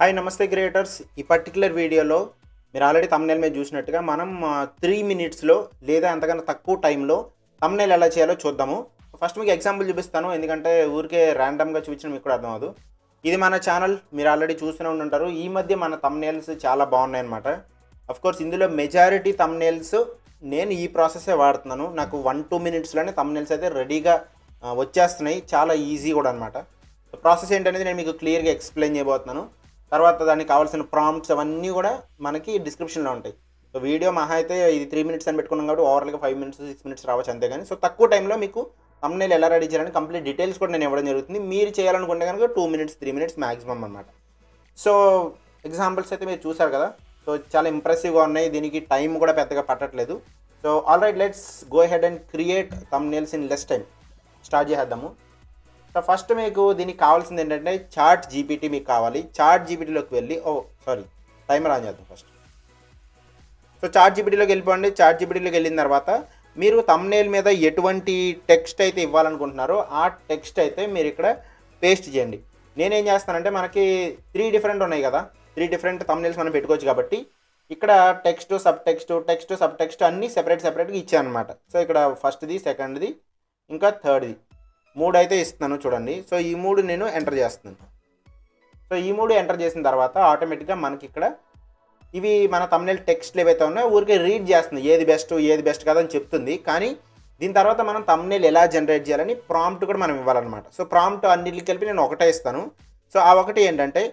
Hi నమస్తే creators. ఈ particular వీడియోలో మీరు ఆల్రెడీ థంబ్నెయిల్ మీద చూసినట్టుగా మనం 3 మినిట్స్లో లేదా అంతకన్నా తక్కువ టైంలో థంబ్నెయిల్ ఎలా చేయాలో చూద్దాము. ఫస్ట్ మీకు ఎగ్జాంపుల్ చూపిస్తాను, ఎందుకంటే ఊరికే ర్యాండమ్గా చూపించడం మీకు కూడా అర్థం అవ్వదు. ఇది మన ఛానల్, మీరు ఆల్రెడీ చూస్తూనే ఉంటుంటారు. ఈ మధ్య మన థంబ్నెయిల్స్ చాలా బాగున్నాయి అనమాట. కోర్స్ ఇందులో మెజారిటీ థంబ్నెయిల్స్ నేను ఈ ప్రాసెసే వాడుతున్నాను. నాకు 1-2 మినిట్స్లోనే థంబ్నెయిల్స్ అయితే రెడీగా వచ్చేస్తున్నాయి. చాలా ఈజీ కూడా అనమాట. ప్రాసెస్ ఏంటనేది నేను మీకు క్లియర్గా ఎక్స్ప్లెయిన్ చేయబోతున్నాను. తర్వాత దానికి కావాల్సిన ప్రాంప్ట్స్ అవన్నీ కూడా మనకి డిస్క్రిప్షన్లో ఉంటాయి. సో వీడియో మహా అయితే ఇది 3 మినిట్స్ అని పెట్టుకున్నాం కాబట్టి ఓవర్గా 5 మినిట్స్ 6 మినిట్స్ రావచ్చు అంతేగాని. సో తక్కువ టైంలో మీకు థంబ్నెయిల్ ఎలా రెడీ చేయాలని కంప్లీట్ డీటెయిల్స్ కూడా నేను ఇవ్వడం జరుగుతుంది. మీరు చేయాలనుకుంటే కనుక 2 మినిట్స్ 3 మినిట్స్ మ్యాక్సిమం అనమాట. సో ఎగ్జాంపుల్స్ అయితే మీరు చూసారు కదా. సో చాలా ఇంప్రెసివ్గా ఉన్నాయి, దీనికి టైం కూడా పెద్దగా పట్టట్లేదు. So all right, let's go head and create thumbnails in less time. Start చేద్దాము. సో ఫస్ట్ మీకు దీనికి కావాల్సింది ఏంటంటే చాట్ జీపీటీ మీకు కావాలి. చాట్ జీపీటీలోకి వెళ్ళి టైమర్ ఆన్ చేద్దాం ఫస్ట్. సో చాట్ జీపీటీలోకి వెళ్ళిపోండి. చాట్ జీపీటీలోకి వెళ్ళిన తర్వాత మీరు థంబ్నెయిల్ మీద ఎటువంటి టెక్స్ట్ అయితే ఇవ్వాలనుకుంటున్నారో ఆ టెక్స్ట్ అయితే మీరు ఇక్కడ పేస్ట్ చేయండి. నేనేం చేస్తానంటే మనకి 3 డిఫరెంట్ ఉన్నాయి కదా, 3 డిఫరెంట్ థంబ్నెయిల్స్ మనం పెట్టుకోవచ్చు కాబట్టి ఇక్కడ టెక్స్ట్ సబ్ టెక్స్ట్ అన్నీ సెపరేట్గా ఇచ్చాను అనమాట. సో ఇక్కడ ఫస్ట్ది, సెకండ్ది, ఇంకా థర్డ్ది 3 అయితే ఇస్తున్నాను చూడండి. సో ఈ 3 నేను ఎంటర్ చేస్తున్నాను. సో ఈ 3 ఎంటర్ చేసిన తర్వాత ఆటోమేటిక్గా మనకి ఇక్కడ ఇవి మన థంబ్నెయిల్ టెక్స్ట్లు ఏవైతే ఉన్నాయో ఊరికే రీడ్ చేస్తుంది, ఏది బెస్ట్ కాదని చెప్తుంది. కానీ దీని తర్వాత మనం థంబ్నెయిల్ ఎలా జనరేట్ చేయాలని ప్రాంప్ట్ కూడా మనం ఇవ్వాలన్నమాట. సో ప్రాంప్ట్ అన్నిటికి కలిపి నేను ఒకటే ఇస్తాను. సో ఆ ఒకటి ఏంటంటే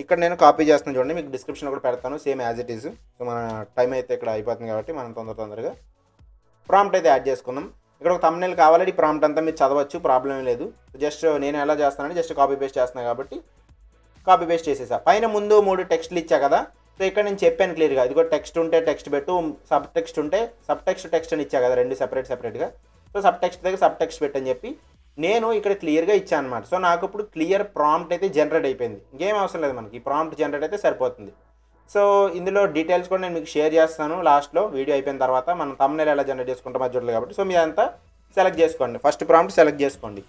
ఇక్కడ నేను కాపీ చేస్తున్నాను చూడండి, మీకు డిస్క్రిప్షన్లో కూడా పెడతాను same as it is. So మన టైం అయితే ఇక్కడ అయిపోతుంది కాబట్టి మనం తొందరగా ప్రాంప్ట్ అయితే యాడ్ చేసుకుందాం. ఇక్కడ ఒక థంబ్నెయిల్ కావాలి, ఈ ప్రాంప్ట్ అంతా మీరు చదవచ్చు, ప్రాబ్లం లేదు. జస్ట్ నేను ఎలా చేస్తానంటే జస్ట్ కాపీ పేస్ట్ చేస్తున్నాను కాబట్టి కాపీ పేస్ట్ చేసేసా. పైన ముందు 3 టెక్స్ట్లు ఇచ్చా కదా. సో ఇక్కడ నేను చెప్పాను క్లియర్గా, ఇదిగో టెక్స్ట్ ఉంటే టెక్స్ట్ పెట్టు, సబ్ టెక్స్ట్ ఉంటే సబ్ టెక్స్ట్ అని ఇచ్చా కదా, 2 సెపరేట్గా. సో సబ్ టెక్స్ట్ దగ్గర సబ్ టెక్స్ట్ పెట్టని చెప్పి నేను ఇక్కడ క్లియర్గా ఇచ్చాను అనమాట. సో నాకు ఇప్పుడు క్లియర్ ప్రాంప్ట్ అయితే జనరేట్ అయిపోయింది. ఇంకేం అవసరం లేదు, మనకి ఈ ప్రాంప్ట్ జనరేట్ అయితే సరిపోతుంది. సో ఇందులో డీటెయిల్స్ కూడా నేను మీకు షేర్ చేస్తాను లాస్ట్లో, వీడియో అయిపోయిన తర్వాత. మనం థంబ్నెయిల్ ఎలా జనరేట్ చేసుకుంటాం అది చూడలేదు కాబట్టి. సో మీరు అంతా సెలెక్ట్ చేసుకోండి, ఫస్ట్ ప్రాంప్ట్ సెలెక్ట్ చేసుకోండి.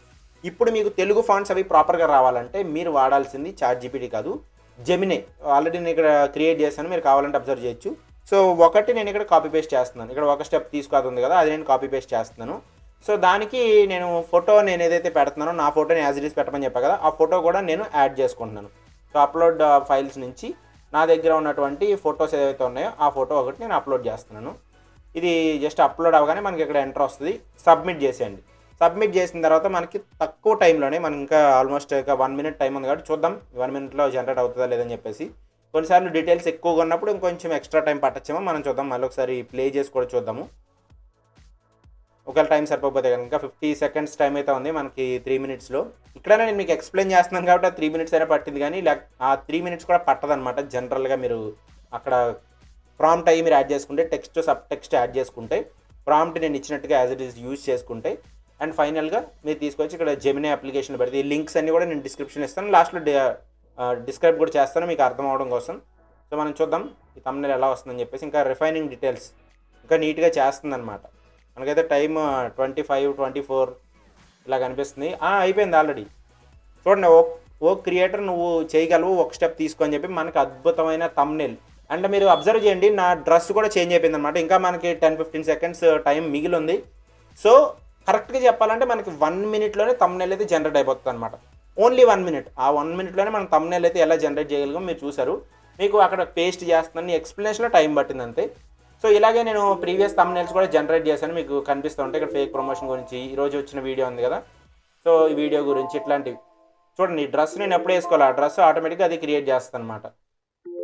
ఇప్పుడు మీకు తెలుగు ఫాంట్స్ అవి ప్రాపర్గా రావాలంటే మీరు వాడాల్సింది చాట్ జీపీటీ కాదు, జెమినీ. ఆల్రెడీ నేను ఇక్కడ క్రియేట్ చేశాను, మీరు కావాలంటే అబ్జర్వ్ చేయొచ్చు. సో ఒకటి నేను ఇక్కడ కాపీ పేస్ట్ చేస్తున్నాను, ఇక్కడ ఒక స్టెప్ తీసుకోతుంది కదా, అది నేను కాపీ పేస్ట్ చేస్తున్నాను. సో దానికి నేను ఫోటో నేను ఏదైతే పెడుతున్నానో నా ఫోటోని యాజ్ ఇట్ ఈస్ పెట్టమని చెప్పా కదా, ఆ ఫోటో కూడా నేను యాడ్ చేసుకుంటున్నాను. సో అప్లోడ్ ఫైల్స్ నుంచి నా దగ్గర ఉన్నటువంటి ఫొటోస్ ఏదైతే ఉన్నాయో ఆ ఫోటో ఒకటి నేను అప్లోడ్ చేస్తున్నాను. ఇది జస్ట్ అప్లోడ్ అవ్వగానే మనకి ఇక్కడ ఎంటర్ వస్తుంది. సబ్మిట్ చేసేయండి. సబ్మిట్ చేసిన తర్వాత మనకి తక్కువ టైంలోనే, మనం ఇంకా ఆల్మోస్ట్ ఒక 1 మినిట్ టైం ఉంది కాబట్టి చూద్దాం 1 మినిట్లో జనరేట్ అవుతుందా లేదని చెప్పేసి. కొన్నిసార్లు డీటెయిల్స్ ఎక్కువగా ఉన్నప్పుడు ఇంకొంచెం ఎక్స్ట్రా టైం పట్టచ్చేమో, మనం చూద్దాం. మళ్ళీ ఒకసారి ప్లే చేసి కూడా చూద్దాము. ఒకవేళ టైం సరిపోతే కనుక 50 సెకండ్స్ టైం అయితే ఉంది మనకి 3 మినిట్స్లో. ఇక్కడైనా నేను మీకు ఎక్స్ప్లెయిన్ చేస్తున్నాను కాబట్టి ఆ 3 మినిట్స్ అయినా పట్టింది, కానీ ఆ 3 మినిట్స్ కూడా పట్టదనమాట. జనరల్గా మీరు అక్కడ ప్రాంప్ట్ అయ్యి మీరు యాడ్ చేసుకుంటే, టెక్స్ట్ సబ్ టెక్స్ట్ యాడ్ చేసుకుంటే, ప్రాంప్ట్ నేను ఇచ్చినట్టుగా యాజ్ ఇట్ ఈస్ యూజ్ చేసుకుంటే, అండ్ ఫైనల్గా మీరు తీసుకొచ్చి ఇక్కడ జెమినీ అప్లికేషన్ పెడితే, ఈ లింక్స్ అన్నీ కూడా నేను డిస్క్రిప్షన్ ఇస్తాను, లాస్ట్లో డిస్క్రైబ్ కూడా చేస్తాను మీకు అర్థం అవడం కోసం. సో మనం చూద్దాం ఈ థంబ్నెయిల్ ఎలా వస్తుందని చెప్పేసి. ఇంకా రిఫైనింగ్ డీటెయిల్స్ ఇంకా నీట్గా చేస్తుందన్నమాట. మనకైతే టైం 25, 24 ఇలా కనిపిస్తుంది. అయిపోయింది ఆల్రెడీ. చూడండి, ఓ క్రియేటర్ నువ్వు చేయగలవు, ఒక స్టెప్ తీసుకొని చెప్పి మనకి అద్భుతమైన థంబ్నెయిల్. అంటే మీరు అబ్జర్వ్ చేయండి, నా డ్రెస్ కూడా చేంజ్ అయిపోయింది అనమాట. ఇంకా మనకి 10-15 సెకండ్స్ టైం మిగిలి ఉంది. సో కరెక్ట్గా చెప్పాలంటే మనకి 1 మినిట్లోనే థంబ్నెయిల్ అయితే జనరేట్ అయిపోతుంది అనమాట. Only 1 minute. ఆ 1 మినిట్లోనే మనం థంబ్నెయిల్ అయితే ఎలా జనరేట్ చేయగలిగాం మీరు చూసారు. మీకు అక్కడ పేస్ట్ చేస్తున్నాను, ఎక్స్ప్లెనేషన్లో టైం పట్టింది అంతే. సో ఇలాగే నేను ప్రీవియస్ థంబ్నెయిల్స్ కూడా జనరేట్ చేశాను, మీకు కనిపిస్తూ ఉంటాయి. ఇక్కడ ఫేక్ ప్రమోషన్ గురించి ఈరోజు వచ్చిన వీడియో ఉంది కదా, సో ఈ వీడియో గురించి ఇట్లాంటివి చూడండి. ఈ డ్రెస్ నేను ఎప్పుడు వేసుకోవాలి, ఆ డ్రెస్ ఆటోమేటిక్గా అది క్రియేట్ చేస్తాను అనమాట.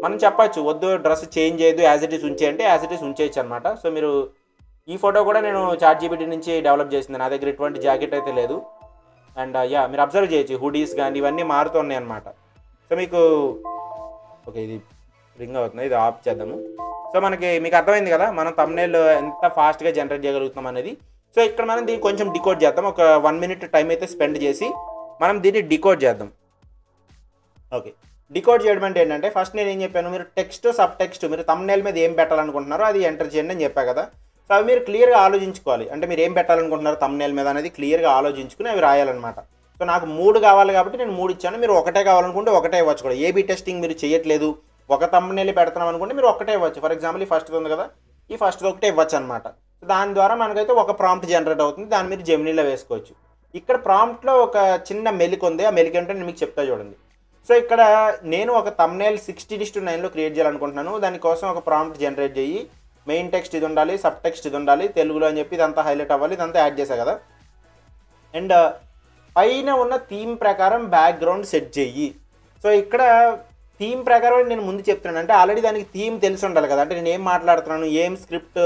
మనం చెప్పచ్చు వద్దు డ్రెస్ చేంజ్ చేయదు, యాజ్ ఇట్ ఈస్ ఉంచేయంటే యాజ్ ఇట్ ఈస్ ఉంచేయచ్చు అనమాట. సో మీరు ఈ ఫోటో కూడా నేను చాట్ జీపీటీ నుంచి డెవలప్ చేసింది, నా దగ్గర ఎటువంటి జాకెట్ అయితే లేదు. అండ్ మీరు అబ్జర్వ్ చేయొచ్చు, హుడీస్ కానీ ఇవన్నీ మారుతున్నాయి అనమాట. సో మీకు ఓకే, ఇది రింగ్ అవుతుంది, ఇది ఆఫ్ చేద్దాము. సో మీకు అర్థమైంది కదా మనం థంబ్నెయిల్ ఎంత ఫాస్ట్గా జనరేట్ చేయగలుగుతాం అనేది. సో ఇక్కడ మనం దీన్ని కొంచెం డికోడ్ చేద్దాం. ఒక 1 మినిట్ టైం అయితే స్పెండ్ చేసి మనం దీన్ని డికోడ్ చేద్దాం. ఓకే, డికోడ్ చేయడం అంటే ఏంటంటే ఫస్ట్ నేను ఏం చెప్పాను, మీరు టెక్స్ట్ సబ్ టెక్స్ట్ మీరు థంబ్నెయిల్ మీద ఏం పెట్టాలనుకుంటున్నారో అది ఎంటర్ చేయండి అని చెప్పా కదా. సో అవి మీరు క్లియర్గా ఆలోచించుకోవాలి. అంటే మీరు ఏం పెట్టాలనుకుంటున్నారు థంబ్నెయిల్ మీద అనేది క్లియర్గా ఆలోచించుకుని అవి రాయాలన్నమాట. సో సో నాకు 3 కావాలి కాబట్టి నేను 3 ఇచ్చాను. మీరు ఒకటే కావాలనుకుంటే ఒకటే ఇవ్వచ్చు కూడా. ఏబీ టెస్టింగ్ మీరు చేయట్లేదు, ఒక థంబ్‌నెయిల్ పెడుతున్నాం అనుకుంటే మీరు ఒకటే ఇవ్వచ్చు. ఫర్ ఎగ్జాంపుల్ ఈ ఫస్ట్‌ది ఉంది కదా, ఈ ఫస్ట్‌ది ఒకటే ఇవ్వచ్చు అనమాట. దాని ద్వారా మనకైతే ఒక ప్రాంప్ట్ జనరేట్ అవుతుంది. దాన్ని మీరు జెమినీలో వేసుకోవచ్చు. ఇక్కడ ప్రాంప్ట్‌లో ఒక చిన్న మెలిక ఉంది. ఆ మెలిక ఏంటో నేను మీకు చెప్తా చూడండి. సో ఇక్కడ నేను ఒక థంబ్‌నెయిల్ 16:9లో క్రియేట్ చేయాలనుకుంటున్నాను. దానికోసం ఒక ప్రాంప్ట్ జనరేట్ చేయి, మెయిన్ టెక్స్ట్ ఇది ఉండాలి, సబ్ టెక్స్ట్ ఇది ఉండాలి, తెలుగులో అని చెప్పి ఇదంతా హైలైట్ అవ్వాలి, ఇదంతా యాడ్ చేశా కదా. అండ్ పైన ఉన్న థీమ్ ప్రకారం బ్యాక్గ్రౌండ్ సెట్ చెయ్యి. సో ఇక్కడ థీమ్ ప్రకారం నేను ముందు చెప్తున్నాను, అంటే ఆల్రెడీ దానికి థీమ్ తెలిసి ఉండాలి కదా. అంటే నేను ఏం మాట్లాడుతున్నాను, ఏం స్క్రిప్ట్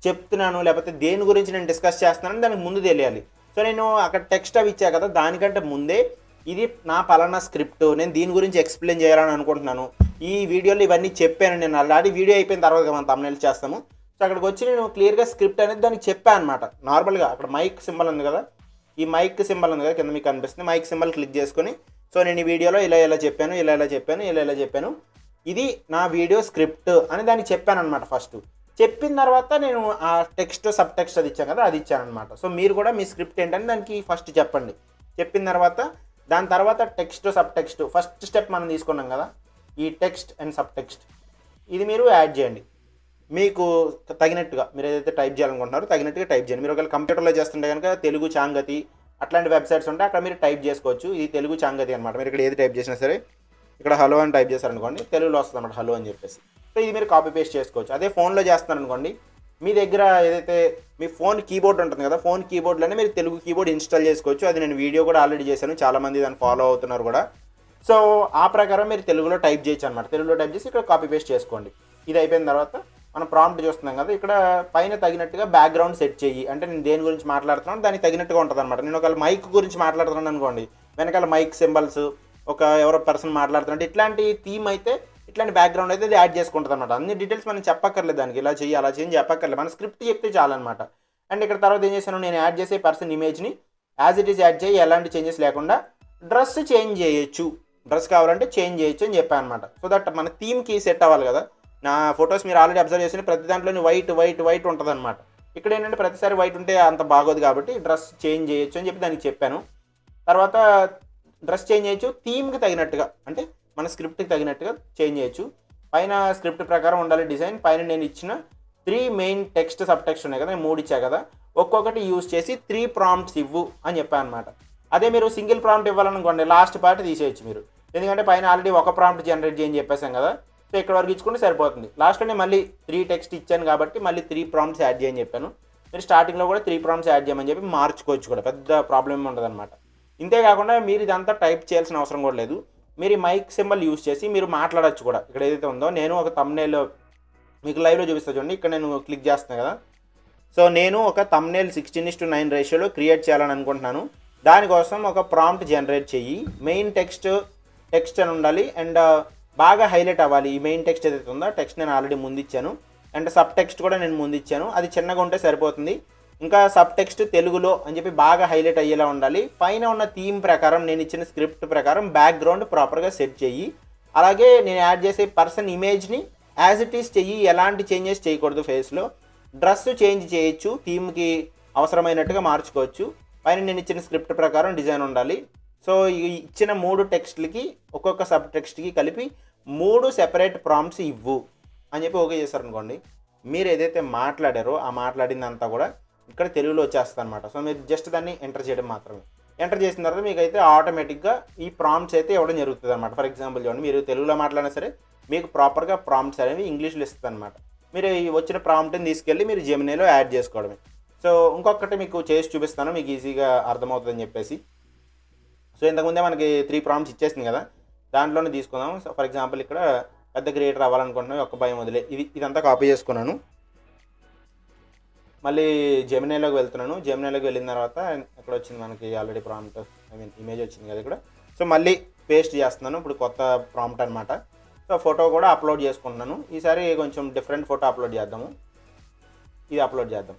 చెప్తున్నాను, లేకపోతే దేని గురించి నేను డిస్కస్ చేస్తున్నాను దానికి ముందు తెలియాలి. సో నేను అక్కడ టెక్స్ట్ అవి ఇచ్చా కదా, దానికంటే ముందే ఇది నా పలానా స్క్రిప్ట్, నేను దీని గురించి ఎక్స్ప్లెయిన్ చేయాలని అనుకుంటున్నాను, ఈ వీడియోలో ఇవన్నీ చెప్పాను. నేను ఆల్రెడీ వీడియో అయిపోయిన తర్వాత మనం థంబ్‌నెయిల్ చేస్తాము. సో అక్కడికి వచ్చి నేను క్లియర్గా స్క్రిప్ట్ అనేది దానికి చెప్పాను అనమాట. నార్మల్గా అక్కడ మైక్ సింబల్ ఉంది కదా, ఈ మైక్ సింబల్ ఉంది కదా కింద మీకు కనిపిస్తుంది, మైక్ సింబల్ క్లిక్ చేసుకొని సో నేను ఈ వీడియోలో ఇలా చెప్పాను, ఇది నా వీడియో స్క్రిప్ట్ అని దానికి చెప్పాను అనమాట. ఫస్ట్ చెప్పిన తర్వాత నేను ఆ టెక్స్ట్ సబ్ టెక్స్ట్ అది ఇచ్చాను కదా, అది ఇచ్చాను అనమాట. సో మీరు కూడా మీ స్క్రిప్ట్ ఏంటని దానికి ఫస్ట్ చెప్పండి. చెప్పిన తర్వాత దాని తర్వాత text sub text first step మనం తీసుకున్నాం కదా, ఈ టెక్స్ట్ అండ్ సబ్ టెక్స్ట్ ఇది మీరు యాడ్ చేయండి. మీకు తగినట్టుగా మీరు ఏదైతే టైప్ చేయాలనుకుంటున్నారో తగినట్టుగా టైప్ చేయండి. మీరు ఒకవేళ కంప్యూటర్లో చేస్తుంటే కనుక తెలుగు చాంగతి అట్లాంటి వెబ్సైట్స్ ఉంటాయి, అక్కడ మీరు టైప్ చేసుకోవచ్చు. ఇది తెలుగు చాంగతి అనమాట. మీరు ఇక్కడ ఏది టైప్ చేసినా సరే ఇక్కడ హలో అని టైప్ చేశారనుకోండి, తెలుగులో వస్తుంది అనమాట హలో అని చెప్పేసి. సో ఇది మీరు కాపీ పేస్ట్ చేసుకోవచ్చు. అదే ఫోన్లో చేస్తున్నారనుకోండి, మీ దగ్గర ఏదైతే మీ ఫోన్ కీబోర్డ్ ఉంటుంది కదా, ఫోన్ కీబోర్డ్లోనే మీరు తెలుగు కీబోర్డ్ ఇన్స్టాల్ చేసుకోవచ్చు. అది నేను వీడియో కూడా ఆల్రెడీ చేశాను, చాలామంది దాన్ని ఫాలో అవుతున్నారు కూడా. సో ఆ ప్రకారం మీరు తెలుగులో టైప్ చేయొచ్చు అనమాట. తెలుగులో టైప్ చేసి ఇక్కడ కాపీ పేస్ట్ చేసుకోండి. ఇది అయిపోయిన తర్వాత మనం ప్రాంప్ట్ చూస్తున్నాం కదా, ఇక్కడ పైన తగినట్టుగా బ్యాక్గ్రౌండ్ సెట్ చెయ్యి. అంటే నేను దేని గురించి మాట్లాడుతున్నాను దానికి తగినట్టుగా ఉంటుంది అనమాట. నేను ఒకవేళ మైక్ గురించి మాట్లాడుతున్నాను అనుకోండి, వెనకాల మైక్ సింబల్స్, ఒక ఎవరో పర్సన్ మాట్లాడుతున్నట్టు ఇట్లాంటి థీమ్ అయితే, ఇట్లాంటి బ్యాక్గ్రౌండ్ అయితే అది యాడ్ చేసుకుంటుంది అనమాట. అన్ని డీటెయిల్స్ మనం చెప్పక్కర్లేదు, దానికి ఇలా చెయ్యి అలా చేయండి చెప్పక్కర్లేదు, మన స్క్రిప్ట్ చెప్తే చాలన్నమాట. అండ్ ఇక్కడ తర్వాత ఏం చేశాను, నేను యాడ్ చేసే పర్సన్ ఇమేజ్ని యాజ్ ఇట్ ఈస్ యాడ్ చేయి, ఎలాంటి చేంజెస్ లేకుండా. డ్రెస్ చేంజ్ చేయొచ్చు, డ్రెస్ కావాలంటే చేంజ్ చేయొచ్చు అని చెప్పాను అనమాట. సో దట్ మన థీమ్కి సెట్ అవ్వాలి కదా. నా ఫొటోస్ మీరు ఆల్రెడీ అబ్జర్వ్ చేసిన ప్రతి దాంట్లోని వైట్ ఉంటుంది అనమాట. ఇక్కడ ఏంటంటే ప్రతిసారి వైట్ ఉంటే అంత బాగోదు కాబట్టి డ్రెస్ చేంజ్ చేయొచ్చు అని చెప్పి దానికి చెప్పాను. తర్వాత డ్రెస్ చేంజ్ చేయొచ్చు థీమ్కి తగినట్టుగా, అంటే మన స్క్రిప్ట్కి తగినట్టుగా చేంజ్ చేయొచ్చు. పైన స్క్రిప్ట్ ప్రకారం ఉండాలి డిజైన్. పైన నేను ఇచ్చిన 3 మెయిన్ టెక్స్ట్ సబ్ టెక్స్ట్ ఉన్నాయి కదా, నేను 3 ఇచ్చా కదా, ఒక్కొక్కటి యూజ్ చేసి 3 ప్రాంప్ట్స్ ఇవ్వు అని చెప్పాను అనమాట. అదే మీరు సింగిల్ ప్రాంప్ట్ ఇవ్వాలనుకోండి, లాస్ట్ పార్ట్ తీసేయచ్చు మీరు, ఎందుకంటే పైన ఆల్రెడీ ఒక ప్రాంప్ట్ జనరేట్ చేయని చెప్పేసాం కదా. సో ఇక్కడ వరకు ఇచ్చుకుంటే సరిపోతుంది. లాస్ట్లోనే మళ్ళీ 3 టెక్స్ట్ ఇచ్చాను కాబట్టి మళ్ళీ 3 ప్రాంప్ట్స్ యాడ్ చేయని చెప్పాను. మీరు స్టార్టింగ్లో కూడా 3 ప్రాంప్ట్స్ యాడ్ చేయమని చెప్పి మార్చుకోవచ్చు కూడా, పెద్ద ప్రాబ్లం ఉండదు అనమాట. ఇంతేకాకుండా మీరు ఇదంతా టైప్ చేయాల్సిన అవసరం కూడా లేదు. మీరు ఈ మైక్ సింబల్ యూజ్ చేసి మీరు మాట్లాడచ్చు కూడా. ఇక్కడ ఏదైతే ఉందో నేను ఒక థంబ్‌నెయిల్ మీకు లైవ్లో చూపిస్తా చూడండి, ఇక్కడ నేను క్లిక్ చేస్తున్నాను కదా. సో నేను ఒక థంబ్‌నెయిల్ 16:9 రేషియోలో క్రియేట్ చేయాలని అనుకుంటున్నాను. దానికోసం ఒక ప్రాంప్ట్ జనరేట్ చెయ్యి, మెయిన్ టెక్స్ట్ అని ఉండాలి అండ్ బాగా హైలైట్ అవ్వాలి. ఈ మెయిన్ టెక్స్ట్ ఏదైతే ఉందో టెక్స్ట్ నేను ఆల్రెడీ ముందు ఇచ్చాను, అండ్ సబ్ టెక్స్ట్ కూడా నేను ముందు ఇచ్చాను, అది చిన్నగా ఉంటే సరిపోతుంది. ఇంకా సబ్ టెక్స్ట్ తెలుగులో అని చెప్పి బాగా హైలైట్ అయ్యేలా ఉండాలి. పైన ఉన్న థీమ్ ప్రకారం నేను ఇచ్చిన స్క్రిప్ట్ ప్రకారం బ్యాక్గ్రౌండ్ ప్రాపర్గా సెట్ చెయ్యి. అలాగే నేను యాడ్ చేసే పర్సన్ ఇమేజ్ని యాజ్ ఇట్ ఈస్ చెయ్యి, ఎలాంటి చేంజెస్ చేయకూడదు ఫేస్లో. డ్రెస్ చేంజ్ చేయొచ్చు, థీమ్కి అవసరమైనట్టుగా మార్చుకోవచ్చు. పైన నేను ఇచ్చిన స్క్రిప్ట్ ప్రకారం డిజైన్ ఉండాలి. సో ఈ ఇచ్చిన 3 టెక్స్ట్లకి ఒక్కొక్క సబ్ టెక్స్ట్కి కలిపి 3 సెపరేట్ ప్రాంప్ట్స్ ఇవ్వు అని చెప్పి ఓకే చేశారనుకోండి, మీరు ఏదైతే మాట్లాడారో ఆ మాట్లాడిందంతా కూడా ఇక్కడ తెలుగులో వచ్చేస్తుంది అనమాట. సో మీరు జస్ట్ దాన్ని ఎంటర్ చేయడం మాత్రమే. ఎంటర్ చేసిన తర్వాత మీకు అయితే ఆటోమేటిక్గా ఈ ప్రాంప్ట్స్ అయితే ఇవ్వడం జరుగుతుంది అనమాట. ఫర్ ఎగ్జాంపుల్ చూడండి, మీరు తెలుగులో మాట్లాడినా సరే మీకు ప్రాపర్గా ప్రాంప్ట్స్ అనేవి ఇంగ్లీష్లో ఇస్తుంది అనమాట. మీరు ఈ వచ్చిన ప్రాంప్ట్ని తీసుకెళ్ళి మీరు జెమినీలో యాడ్ చేసుకోవడమే. సో ఇంకొకటి మీకు చేసి చూపిస్తాను, మీకు ఈజీగా అర్థమవుతుందని చెప్పేసి. సో ఇంతకుముందే మనకి 3 ప్రాంప్ట్స్ ఇచ్చేసింది కదా, దాంట్లోనే తీసుకుందాం. సో ఫర్ ఎగ్జాంపుల్ ఇక్కడ పెద్ద క్రియేటర్ అవ్వాలనుకుంటున్నాను, ఒక్క భయం వదిలే ఇదంతా కాపీ చేసుకున్నాను. మళ్ళీ జెమినీలోకి వెళ్తున్నాను. జెమినీలోకి వెళ్ళిన తర్వాత ఇక్కడ వచ్చింది మనకి ఆల్రెడీ ప్రాంప్ట్, ఇమేజ్ వచ్చింది కదా ఇక్కడ. సో మళ్ళీ పేస్ట్ చేస్తున్నాను, ఇప్పుడు కొత్త ప్రాంప్ట్ అనమాట. సో ఫోటో కూడా అప్లోడ్ చేసుకుంటున్నాను. ఈసారి కొంచెం డిఫరెంట్ ఫోటో అప్లోడ్ చేద్దాము, ఇది అప్లోడ్ చేద్దాం.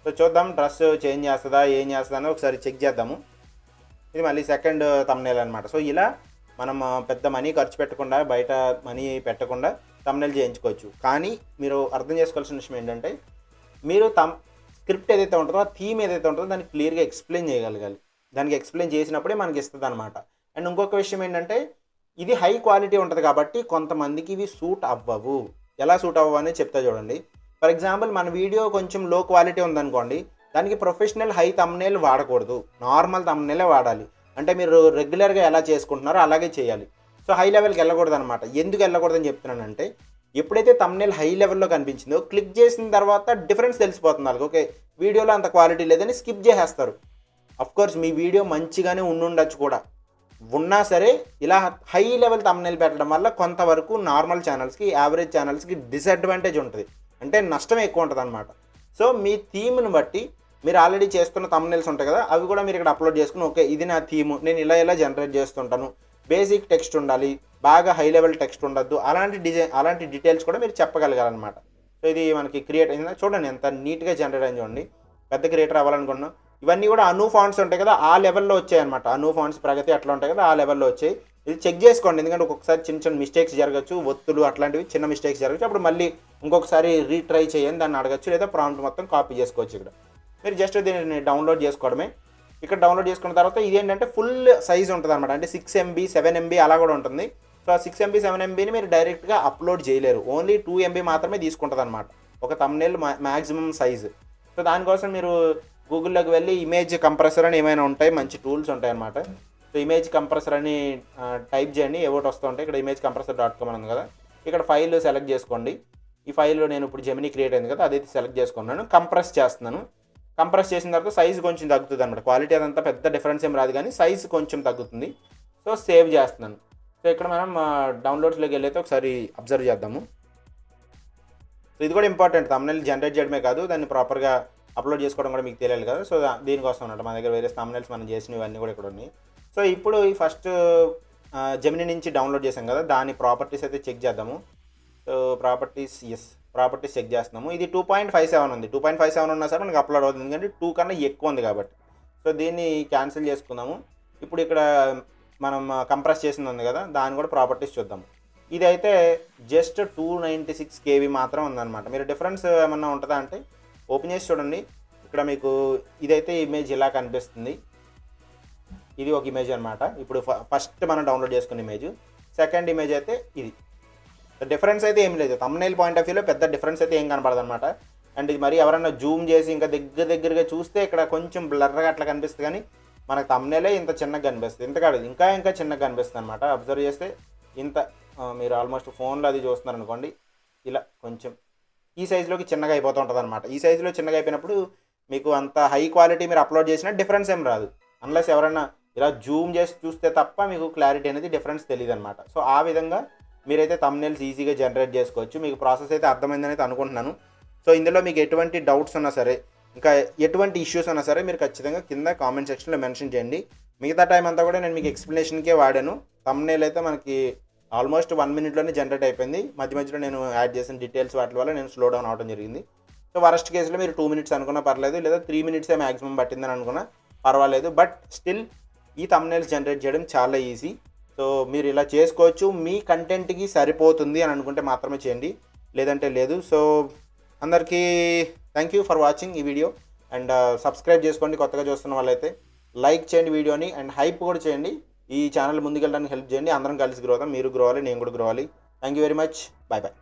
సో చూద్దాం డ్రెస్ చేంజ్ చేస్తుందా ఏం చేస్తుందని ఒకసారి చెక్ చేద్దాము. ఇది మళ్ళీ సెకండ్ థంబ్‌నెయిల్ అనమాట. సో ఇలా మనం పెద్ద మనీ ఖర్చు పెట్టకుండా, బయట మనీ పెట్టకుండా థంబ్‌నెయిల్ చేయించుకోవచ్చు. కానీ మీరు అర్థం చేసుకోవాల్సిన విషయం ఏంటంటే, మీరు స్క్రిప్ట్ ఏదైతే ఉంటుందో ఆ థీమ్ ఏదైతే ఉంటుందో దాన్ని క్లియర్గా ఎక్స్ప్లెయిన్ చేయగలగాలి. దానికి ఎక్స్ప్లెయిన్ చేసినప్పుడే మనకి ఇస్తుంది అనమాట. అండ్ ఇంకొక విషయం ఏంటంటే ఇది హై క్వాలిటీ ఉంటుంది కాబట్టి కొంతమందికి ఇవి సూట్ అవ్వవు. ఎలా సూట్ అవ్వవు అనేది చెప్తా చూడండి. ఫర్ ఎగ్జాంపుల్ మన వీడియో కొంచెం లో క్వాలిటీ ఉందనుకోండి, దానికి ప్రొఫెషనల్ హై థంబ్నెయిల్ వాడకూడదు, నార్మల్ థంబ్నెయిలే వాడాలి. అంటే మీరు రెగ్యులర్గా ఎలా చేసుకుంటున్నారో అలాగే చేయాలి. సో హై లెవెల్కి వెళ్ళకూడదు అనమాట. ఎందుకు వెళ్ళకూడదని చెప్తున్నానంటే ఎప్పుడైతే థంబ్నెయిల్ హై లెవెల్లో కనిపించిందో క్లిక్ చేసిన తర్వాత డిఫరెన్స్ తెలిసిపోతుంది వాళ్ళకి. ఓకే, వీడియోలో అంత క్వాలిటీ లేదని స్కిప్ చేసేస్తారు. అఫ్కోర్స్ మీ వీడియో మంచిగానే ఉండుండొచ్చు కూడా, ఉన్నా సరే ఇలా హై లెవెల్ థంబ్నెయిల్ పెట్టడం వల్ల కొంతవరకు నార్మల్ ఛానల్స్కి, యావరేజ్ ఛానల్స్కి డిసడ్వాంటేజ్ ఉంటుంది, అంటే నష్టం ఎక్కువ ఉంటుంది అనమాట. సో మీ థీమ్ని బట్టి మీరు ఆల్రెడీ చేస్తున్న థంబ్నెయిల్స్ ఉంటాయి కదా, అవి కూడా మీరు ఇక్కడ అప్లోడ్ చేసుకుని ఓకే ఇది నా థీము, నేను ఇలా జనరేట్ చేస్తుంటాను, బేసిక్ టెక్స్ట్ ఉండాలి, బాగా హై లెవెల్ టెక్స్ట్ ఉండద్దు, అలాంటి డీటెయిల్స్ కూడా మీరు చెప్పగలగాలన్నమాట. సో ఇది మనకి క్రియేట్ అయిందా చూడండి, ఎంత నీట్గా జనరేట్ అయింది చూడండి. పెద్ద క్రియేటర్ అవ్వాలనుకున్నాం. ఇవన్నీ కూడా అను ఫాంట్స్ ఉంటాయి కదా, ఆ లెవెల్లో వచ్చాయి అనమాట. అను ఫాంట్స్, ప్రగతి అట్లా ఉంటాయి కదా, ఆ లెవెల్లో వచ్చాయి. ఇది చెక్ చేసుకోండి, ఎందుకంటే ఒక్కొక్కసారి చిన్న చిన్న మిస్టేక్స్ జరగచ్చు, ఒత్తులు అట్లాంటివి చిన్న మిస్టేక్స్ జరగచ్చు. అప్పుడు మళ్ళీ ఇంకొకసారి రీట్రై చేయండి, దాన్ని అడగచ్చు, లేదా ప్రాంప్ట్ మొత్తం కాపీ చేసుకోవచ్చు. ఇక్కడ మీరు జస్ట్ దీన్ని డౌన్లోడ్ చేసుకోవడమే. ఇక్కడ డౌన్లోడ్ చేసుకున్న తర్వాత ఇదేంటంటే ఫుల్ సైజ్ ఉంటుంది అనమాట, అంటే 6 MB 7 MB అలా కూడా ఉంటుంది. సో ఆ 6 MB 7 MBని మీరు డైరెక్ట్గా అప్లోడ్ చేయలేరు, ఓన్లీ 2 MB మాత్రమే తీసుకుంటుంది అనమాట ఒక థంబ్నెయిల్ మ్యాక్సిమం సైజ్. సో దానికోసం మీరు గూగుల్లోకి వెళ్ళి ఇమేజ్ కంప్రెసర్ అని ఏమైనా ఉంటాయి, మంచి టూల్స్ ఉంటాయి అనమాట. సో ఇమేజ్ కంప్రెసర్ అని టైప్ చేయండి, ఏవోటి వస్తూ ఉంటాయి. ఇక్కడ imagecompressor.com అని ఉంది కదా, ఇక్కడ ఫైల్ సెలెక్ట్ చేసుకోండి. ఈ ఫైల్ నేను ఇప్పుడు జెమినీ క్రియేట్ అయింది కదా, అదైతే సెలెక్ట్ చేసుకున్నాను, కంప్రెస్ చేస్తున్నాను. కంప్రెస్ చేసిన తర్వాత సైజ్ కొంచెం తగ్గుతుంది అనమాట. క్వాలిటీ అదంతా పెద్ద డిఫరెన్స్ ఏం రాదు, కానీ సైజ్ కొంచెం తగ్గుతుంది. సో సేవ్ చేస్తున్నాను. సో ఇక్కడ మనం డౌన్లోడ్స్లోకి వెళ్ళైతే ఒకసారి అబ్జర్వ్ చేద్దాము. సో ఇది కూడా ఇంపార్టెంట్, థంబ్నెయిల్ జనరేట్ చేయడమే కాదు, దాన్ని ప్రాపర్గా అప్లోడ్ చేసుకోవడం కూడా మీకు తెలియాలి కదా. సో దీనికోసం అన్నమాట మన దగ్గర వేరే థంబ్నెయిల్స్ మనం చేసినవి ఇవన్నీ కూడా ఇక్కడ ఉన్నాయి. సో ఇప్పుడు ఈ ఫస్ట్ జెమినీ నుంచి డౌన్లోడ్ చేసాం కదా, దాని ప్రాపర్టీస్ అయితే చెక్ చేద్దాము. సో ప్రాపర్టీస్ చెక్ చేస్తున్నాము. ఇది 2.57 ఉంది. 2.57 ఉన్నా సరే మనకి అప్లోడ్ అవుతుంది, ఎందుకంటే 2 కన్నా ఎక్కువ ఉంది కాబట్టి. సో దీన్ని క్యాన్సిల్ చేసుకుందాము. ఇప్పుడు ఇక్కడ మనం కంప్రెస్ చేసింది ఉంది కదా, దాన్ని కూడా ప్రాపర్టీస్ చూద్దాము. ఇదైతే జస్ట్ 296 KB మాత్రం ఉందన్నమాట. మీరు డిఫరెన్స్ ఏమన్నా ఉంటుందా అంటే ఓపెన్ చేసి చూడండి. ఇక్కడ మీకు ఇదైతే ఇమేజ్ ఇలా కనిపిస్తుంది, ఇది ఒక ఇమేజ్ అనమాట. ఇప్పుడు ఫస్ట్ మనం డౌన్లోడ్ చేసుకున్న ఇమేజ్, సెకండ్ ఇమేజ్ అయితే ఇది. డిఫరెన్స్ అయితే ఏం లేదు, థంబ్నెయిల్ పాయింట్ ఆఫ్ వ్యూలో పెద్ద డిఫరెన్స్ అయితే ఏం కనపడదు అనమాట. అండ్ ఇది మరి ఎవరైనా జూమ్ చేసి ఇంకా దగ్గరగా చూస్తే ఇక్కడ కొంచెం బ్లర్గా అట్లా కనిపిస్తుంది, కానీ మనకు థంబ్నెయిలే ఇంత చిన్నగా కనిపిస్తుంది, ఇంత కాదు ఇంకా చిన్నగా కనిపిస్తుంది అనమాట. అబ్జర్వ్ చేస్తే ఇంత మీరు ఆల్మోస్ట్ ఫోన్లో అది చూస్తున్నారు అనుకోండి, ఇలా కొంచెం ఈ సైజులోకి చిన్నగా అయిపోతూ ఉంటుంది అనమాట. ఈ సైజులో చిన్నగా అయిపోయినప్పుడు మీకు అంత హై క్వాలిటీ మీరు అప్లోడ్ చేసినా డిఫరెన్స్ ఏం రాదు, అన్లెస్ ఎవరైనా ఇలా జూమ్ చేసి చూస్తే తప్ప మీకు క్లారిటీ అనేది డిఫరెన్స్ తెలియదు అనమాట. సో ఆ విధంగా మీరైతే థంబ్నెయిల్స్ ఈజీగా జనరేట్ చేసుకోవచ్చు. మీకు ప్రాసెస్ అయితే అర్థమైందని అయితే అనుకుంటున్నాను. సో ఇందులో మీకు ఎటువంటి డౌట్స్ ఉన్నా సరే, ఇంకా ఎటువంటి ఇష్యూస్ ఉన్నా సరే మీరు ఖచ్చితంగా కింద కామెంట్ సెక్షన్లో మెన్షన్ చేయండి. మిగతా టైం అంతా కూడా నేను మీకు ఎక్స్ప్లెనేషన్కే వాడాను. థంబ్నెయిల్ అయితే మనకి ఆల్మోస్ట్ 1 minute జనరేట్ అయిపోయింది. మధ్యలో నేను యాడ్ చేసిన డీటెయిల్స్ వాటి వల్ల నేను స్లో డౌన్ అవడం జరిగింది. సో వరస్ట్ కేసులో మీరు 2 minutes అనుకున్నా పర్లేదు, లేదా 3 minutes మ్యాక్సిమం పట్టిందని అనుకున్నా పర్వాలేదు. బట్ స్టిల్ ఈ థంబ్నెయిల్స్ జనరేట్ చేయడం చాలా ఈజీ. సో మీరు ఇలా చేసుకోవచ్చు, మీ కంటెంట్కి సరిపోతుంది అని అనుకుంటే మాత్రమే చేయండి, లేదంటే లేదు. సో అందరికీ థ్యాంక్ యూ ఫర్ వాచింగ్ ఈ వీడియో. అండ్ సబ్స్క్రైబ్ చేసుకోండి కొత్తగా చూస్తున్న వాళ్ళైతే, లైక్ చేయండి వీడియోని, అండ్ హైప్ కూడా చేయండి. ఈ ఛానల్ ముందుకెళ్ళడానికి హెల్ప్ చేయండి. అందరం కలిసి గ్రో అవుతాం, మీరు గ్రో అవ్వాలి, నేను కూడా గ్రో అవ్వాలి. Thank you very much, bye.